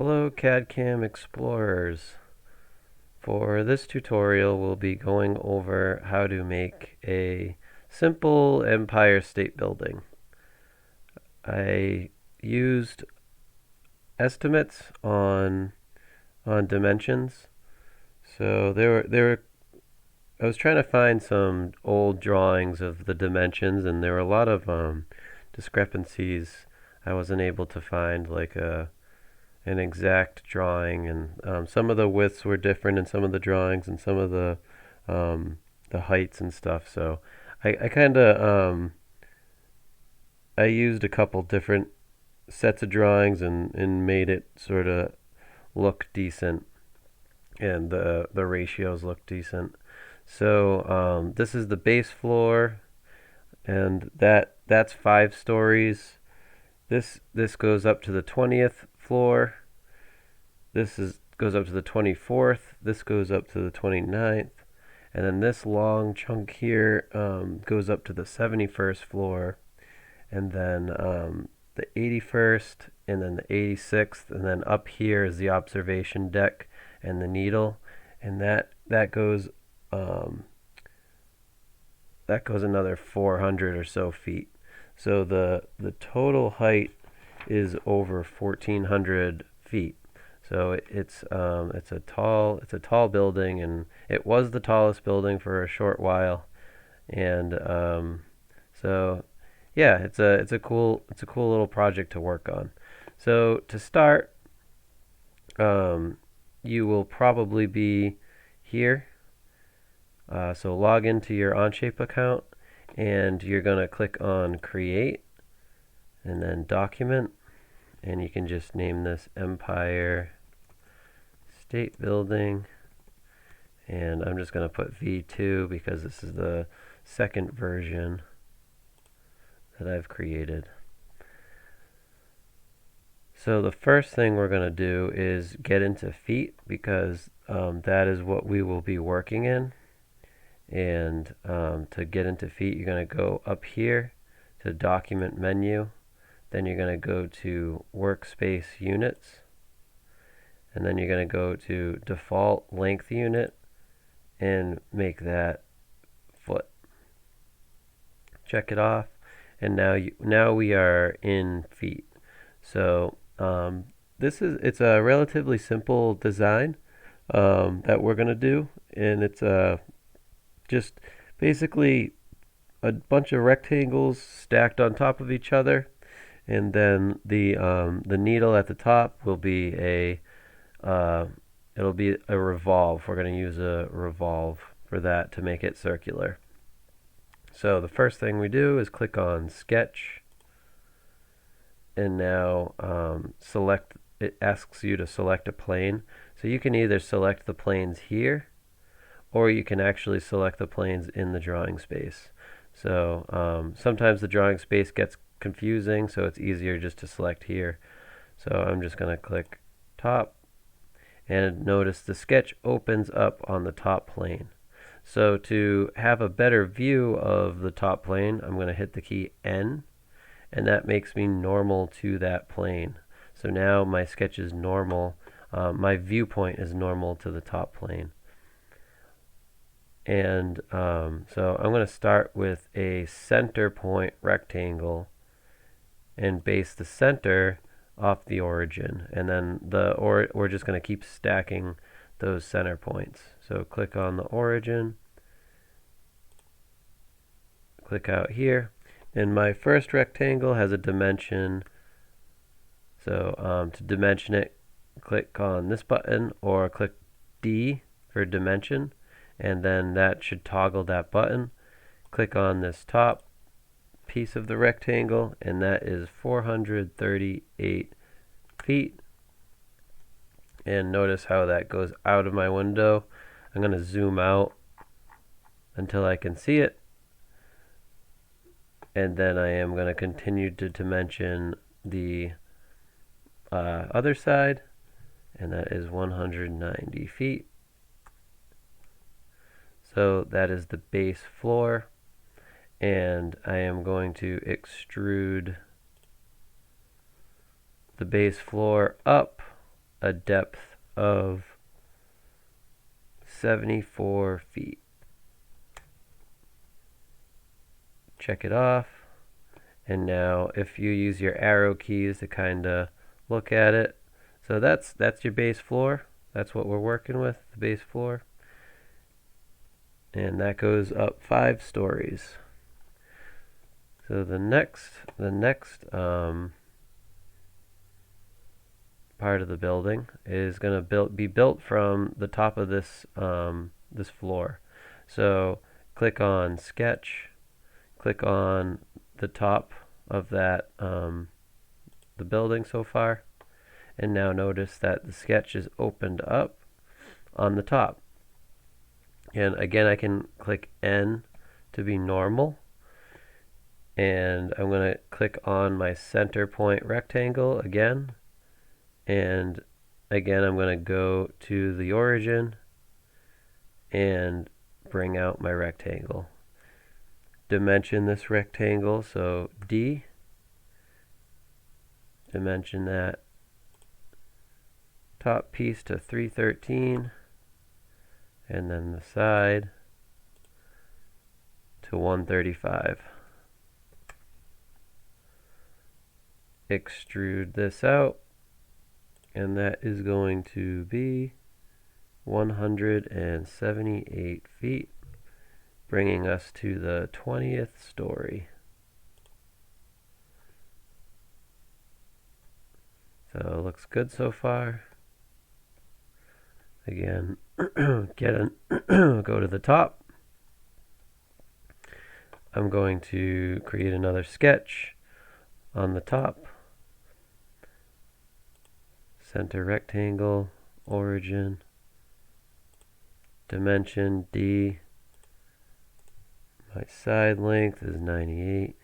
Hello CAD/CAM explorers. For this tutorial we'll be going over how to make a simple Empire State Building. I used estimates on dimensions. So I was trying to find some old drawings of the dimensions, and there were a lot of discrepancies. I wasn't able to find like an exact drawing, and some of the widths were different in some of the drawings and some of the heights and stuff. So I kind of I used a couple different sets of drawings and made it sort of look decent, and the ratios look decent. So this is the base floor, and that's 5 stories. This goes up to the 20th floor. Goes up to the 24th. This goes up to the 29th. And then this long chunk here goes up to the 71st floor. And then the 81st, and then the 86th. And then up here is the observation deck and the needle. And that goes another 400 or so feet. So the total height is over 1,400 feet. So it's a tall building, and it was the tallest building for a short while. And so yeah, it's a cool little project to work on. So to start, you will probably be here. So log into your Onshape account, and you're going to click on Create, and then Document, and you can just name this Empire State Building, and I'm just going to put V2 because this is the second version that I've created. So the first thing we're going to do is get into feet, because that is what we will be working in. And to get into feet, you're going to go up here to Document menu. Then you're going to go to Workspace Units. And then you're going to go to Default Length Unit and make that foot. Check it off. And now we are in feet. So it's a relatively simple design that we're going to do. And it's just basically a bunch of rectangles stacked on top of each other, and then the needle at the top will be it'll be a revolve. We're going to use a revolve for that to make it circular. So the first thing we do is click on Sketch, and now select. It asks you to select a plane. So you can either select the planes here, or you can actually select the planes in the drawing space. So sometimes the drawing space gets confusing, so it's easier just to select here. So I'm just going to click top, and notice the sketch opens up on the top plane. So to have a better view of the top plane, I'm going to hit the key N, and that makes me normal to that plane. So now my sketch is normal. My viewpoint is normal to the top plane. And so I'm going to start with a center point rectangle and base the center off the origin. And then we're just going to keep stacking those center points. So click on the origin, click out here, and my first rectangle has a dimension. So to dimension it, click on this button or click D for dimension, and then that should toggle that button. Click on this top piece of the rectangle, and that is 438 feet. And notice how that goes out of my window. I'm going to zoom out until I can see it, and then I am going to continue to dimension the other side, and that is 190 feet. So that is the base floor, and I am going to extrude the base floor up a depth of 74 feet. Check it off. And now if you use your arrow keys to kind of look at it, so that's your base floor. That's what we're working with, the base floor. And that goes up 5 stories. So the next part of the building is going to be built from the top of this this floor. So click on Sketch, click on the top of that the building so far, and now notice that the sketch is opened up on the top. And again, I can click N to be normal, and I'm going to click on my center point rectangle again, and again I'm going to go to the origin and bring out my rectangle. Dimension this rectangle, so D, dimension that top piece to 313, and then the side to 135. Extrude this out, and that is going to be 178 feet, bringing us to the 20th story. So it looks good so far. Again, go to the top. I'm going to create another sketch on the top. Center rectangle, origin, dimension D. My side length is 98.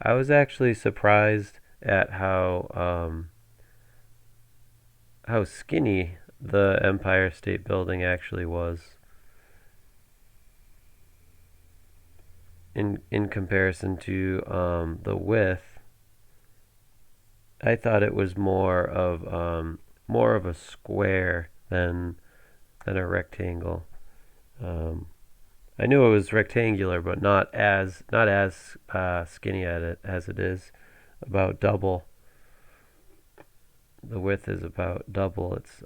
I was actually surprised at how skinny the Empire State Building actually was in comparison to the width. I thought it was more of a square than a rectangle. I knew it was rectangular, but not as skinny as it is. About double. The width is about double its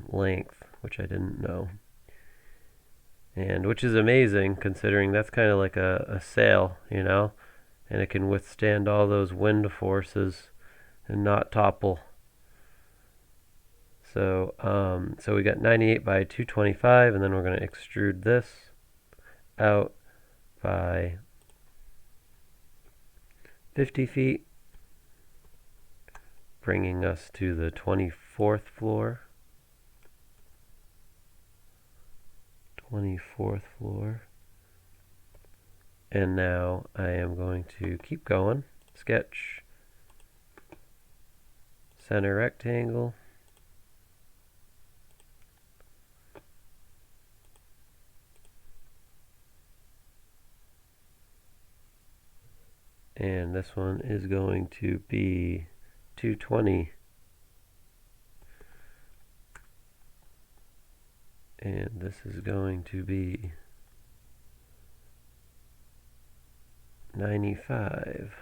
length, which I didn't know. And which is amazing, considering that's kind of like a sail, you know, and it can withstand all those wind forces and not topple. So so we got 98 by 225, and then we're going to extrude this out by 50 feet, bringing us to the 24th floor. 24th floor. And now I am going to keep going. Sketch, center rectangle, and this one is going to be 220, and this is going to be 95.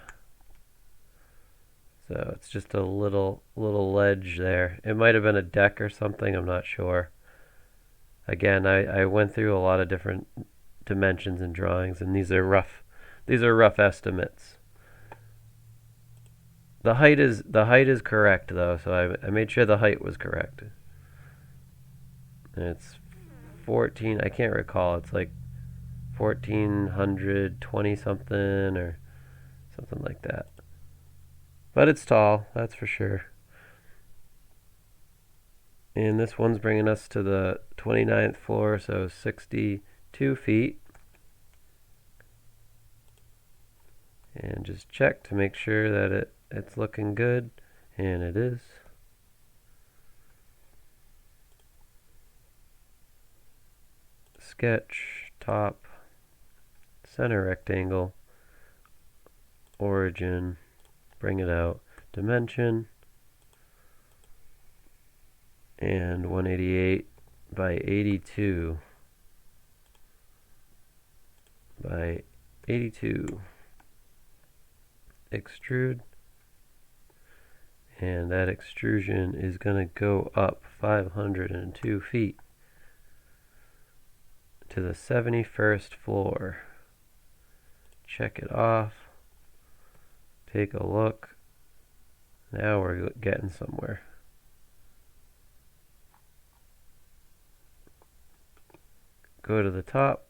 So it's just a little ledge there. It might have been a deck or something, I'm not sure. Again, I went through a lot of different dimensions and drawings, and these are rough estimates. The height is correct though, so I made sure the height was correct. And it's 14, I can't recall, it's like 1420 something or something like that. But it's tall, that's for sure. And this one's bringing us to the 29th floor, so 62 feet. And just check to make sure that it's looking good, and it is. Sketch, top, center rectangle, origin, bring it out, dimension, and 188 by 82 by 82. Extrude, and that extrusion is going to go up 502 feet to the 71st floor. Check it off. Take a look. Now we're getting somewhere. Go to the top.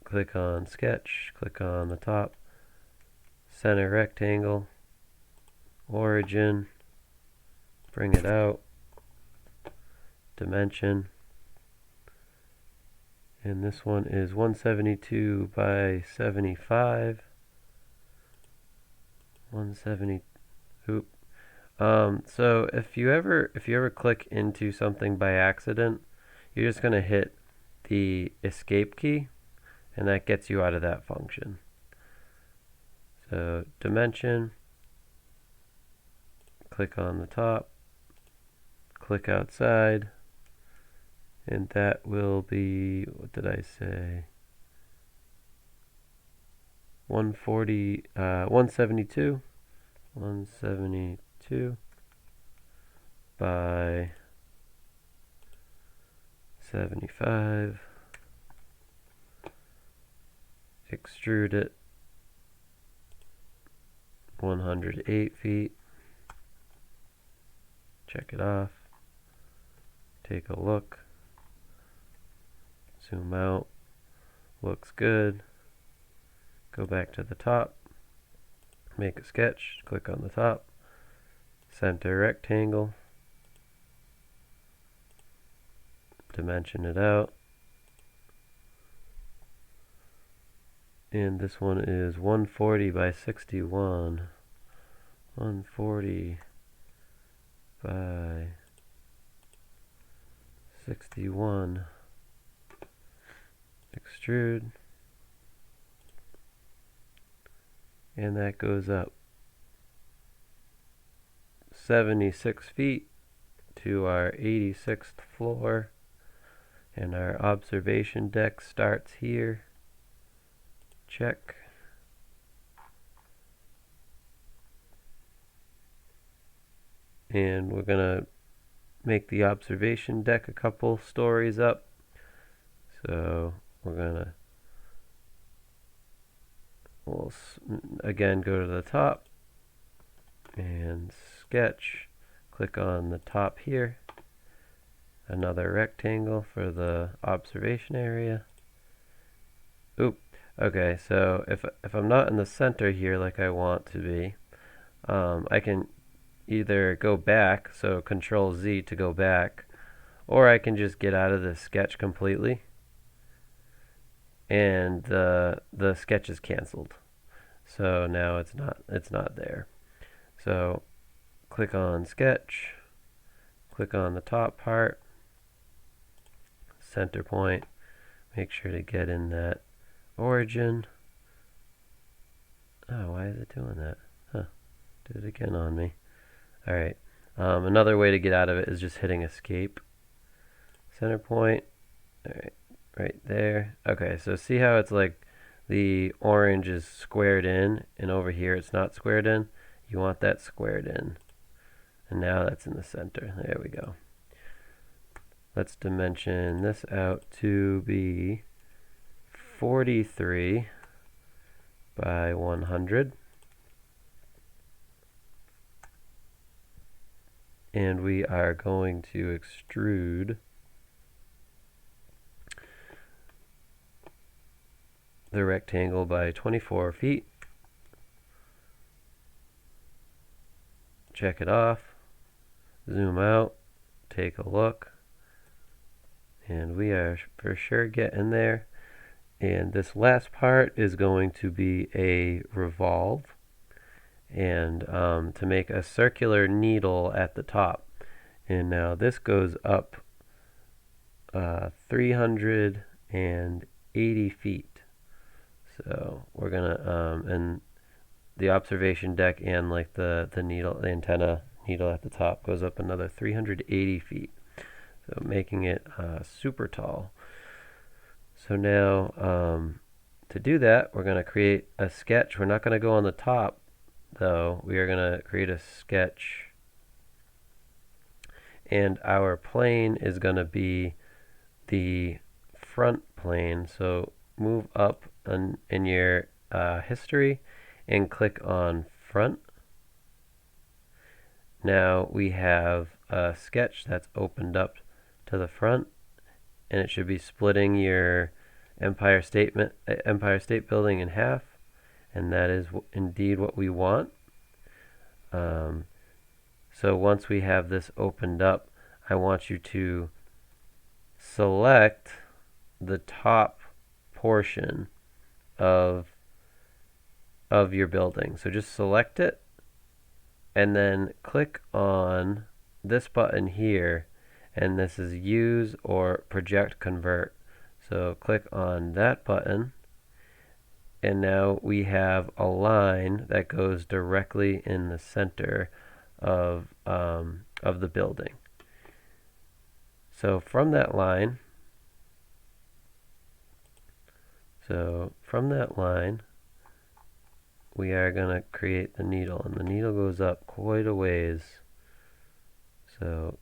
Click on Sketch. Click on the top. Center rectangle. Origin. Bring it out. Dimension. And this one is 172 by 75. 170. Oop. So if you ever click into something by accident, you're just gonna hit the escape key, and that gets you out of that function. So dimension. Click on the top. Click outside. And that will be, what did I say? 172 by 75. Extrude it 108 feet. Check it off. Take a look. Zoom out. Looks good. Go back to the top. Make a sketch. Click on the top. Center rectangle. Dimension it out. And this one is 140 by 61. 140 by 61. Extrude. And that goes up 76 feet to our 86th floor. And our observation deck starts here. Check. And we're going to make the observation deck a couple stories up. So we're going to, we'll again go to the top and sketch. Click on the top here. Another rectangle for the observation area. Oop. Okay, so if I'm not in the center here like I want to be, I can either go back, so Control Z to go back, or I can just get out of the sketch completely, and the sketch is canceled. So now it's not there. So click on Sketch, click on the top part, center point, make sure to get in that origin. Oh, why is it doing that? Huh. Did it again on me. Alright. Another way to get out of it is just hitting escape. Center point. Alright. Right there. Okay, so see how it's like the orange is squared in, and over here it's not squared in? You want that squared in. And now that's in the center. There we go. Let's dimension this out to be 43 by 100. And we are going to extrude the rectangle by 24 feet. Check it off. Zoom out. Take a look. And we are for sure getting there. And this last part is going to be a revolve, and to make a circular needle at the top. And now this goes up 380 feet. So we're gonna and the observation deck and like the needle, the antenna needle at the top goes up another 380 feet, so making it super tall. So now to do that, we're going to create a sketch. We're not going to go on the top, though. We are going to create a sketch, and our plane is going to be the front plane. So move up in your history and click on front. Now we have a sketch that's opened up to the front, and it should be splitting your Empire State Building in half, and that is indeed what we want. So once we have this opened up, I want you to select the top portion of your building. So just select it, and then click on this button here, and this is use or project convert. So click on that button, and now we have a line that goes directly in the center of the building. So from that line, we are going to create the needle, and the needle goes up quite a ways. So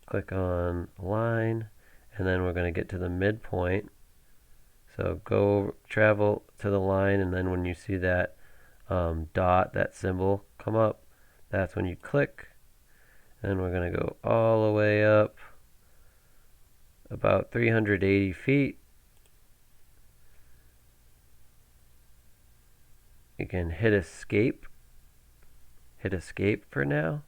click on line, and then we're going to get to the midpoint. So travel to the line, and then when you see that dot, that symbol come up, that's when you click. And we're going to go all the way up about 380 feet. You can hit escape for now,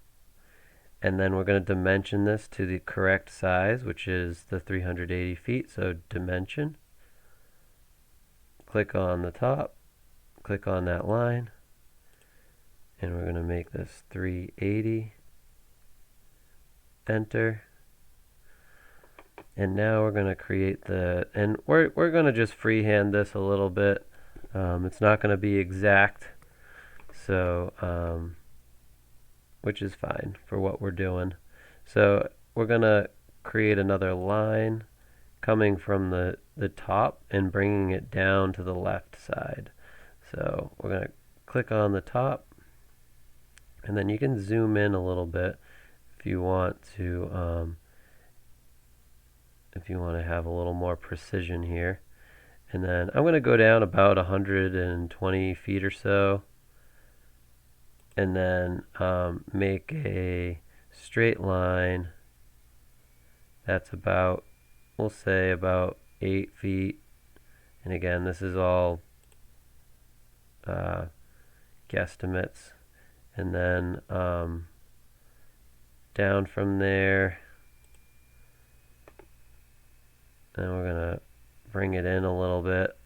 and then we're going to dimension this to the correct size, which is the 380 feet. So dimension, click on the top, click on that line, and we're going to make this 380, enter. And now we're going to create and we're going to just freehand this a little bit. It's not going to be exact, so which is fine for what we're doing. So we're going to create another line coming from the top and bringing it down to the left side. So we're going to click on the top, and then you can zoom in a little bit if you want to have a little more precision here. And then I'm going to go down about 120 feet or so, and then make a straight line that's about, we'll say about 8 feet. And again, this is all guesstimates. And then down from there, and we're going to bring it in a little bit,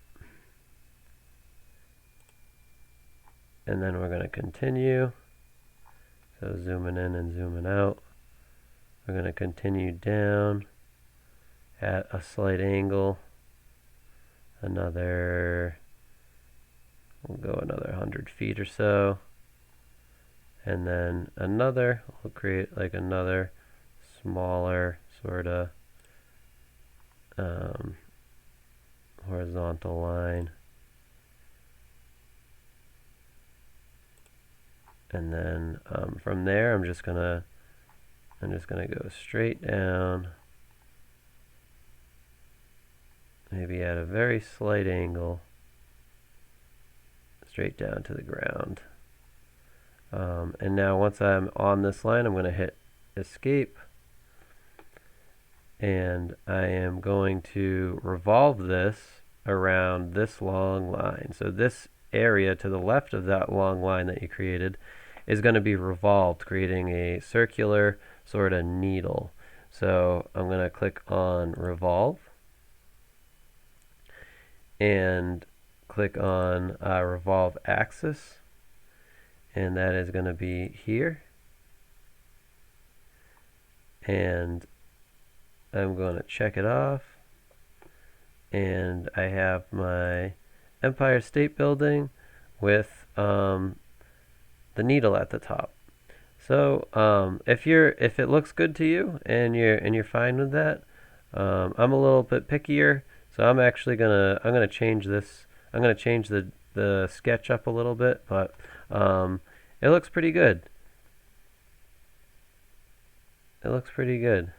and then we're going to continue. So zooming in and zooming out, we're going to continue down at a slight angle. We'll go another 100 feet or so, and then we'll create like another smaller sort of horizontal line, and then from there I'm just gonna go straight down, maybe at a very slight angle, straight down to the ground. And now once I'm on this line, I'm going to hit escape, and I am going to revolve this around this long line. So this area to the left of that long line that you created is going to be revolved, creating a circular sort of needle. So I'm going to click on revolve and click on Revolve Axis, and that is going to be here. And I'm going to check it off, and I have my Empire State Building with the needle at the top. So if it looks good to you and you're fine with that, I'm a little bit pickier, so I'm gonna change this. I'm gonna change the sketch up a little bit, but it looks pretty good. It looks pretty good.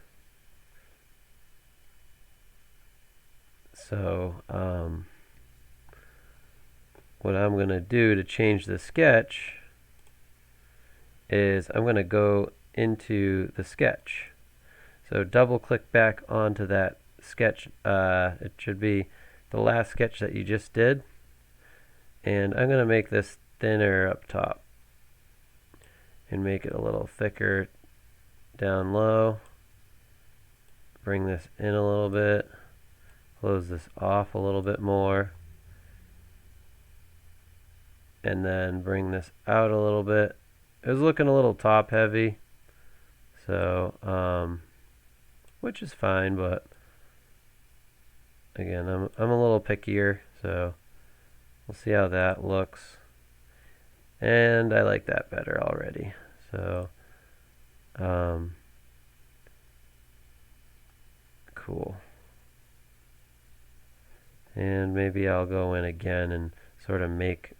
So what I'm gonna do to change the sketch is I'm gonna go into the sketch. So double click back onto that sketch. It should be the last sketch that you just did. And I'm going to make this thinner up top and make it a little thicker down low. Bring this in a little bit. Close this off a little bit more. And then bring this out a little bit. It was looking a little top heavy. So, which is fine, but again, I'm a little pickier, so we'll see how that looks. And I like that better already. So, cool. And maybe I'll go in again and sort of make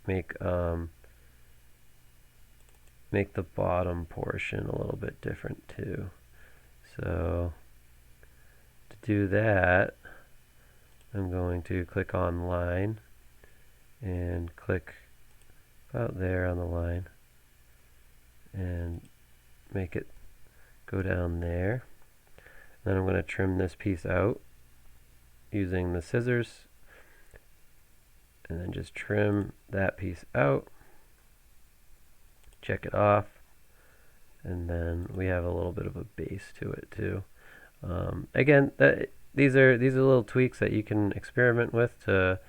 the bottom portion a little bit different too. So to do that, I'm going to click on line and click about there on the line and make it go down there. Then I'm going to trim this piece out using the scissors and then just trim that piece out. Check it off, and then we have a little bit of a base to it too. Again, these are little tweaks that you can experiment with to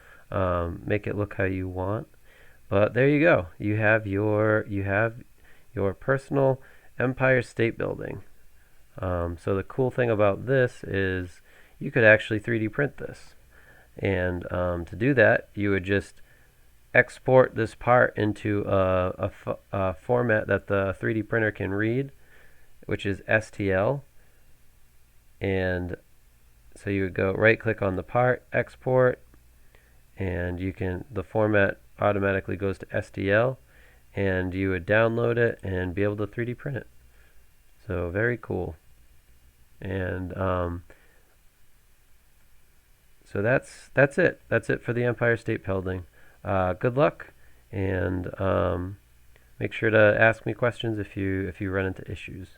make it look how you want. But there you go. You have your personal Empire State Building. So the cool thing about this is you could actually 3D print this, and to do that, you would just export this part into a format that the 3D printer can read, which is STL. And so you would go right click on the part, export, and the format automatically goes to STL, and you would download it and be able to 3D print it. So very cool. And so that's it. That's it for the Empire State Building. Good luck, and make sure to ask me questions if you run into issues.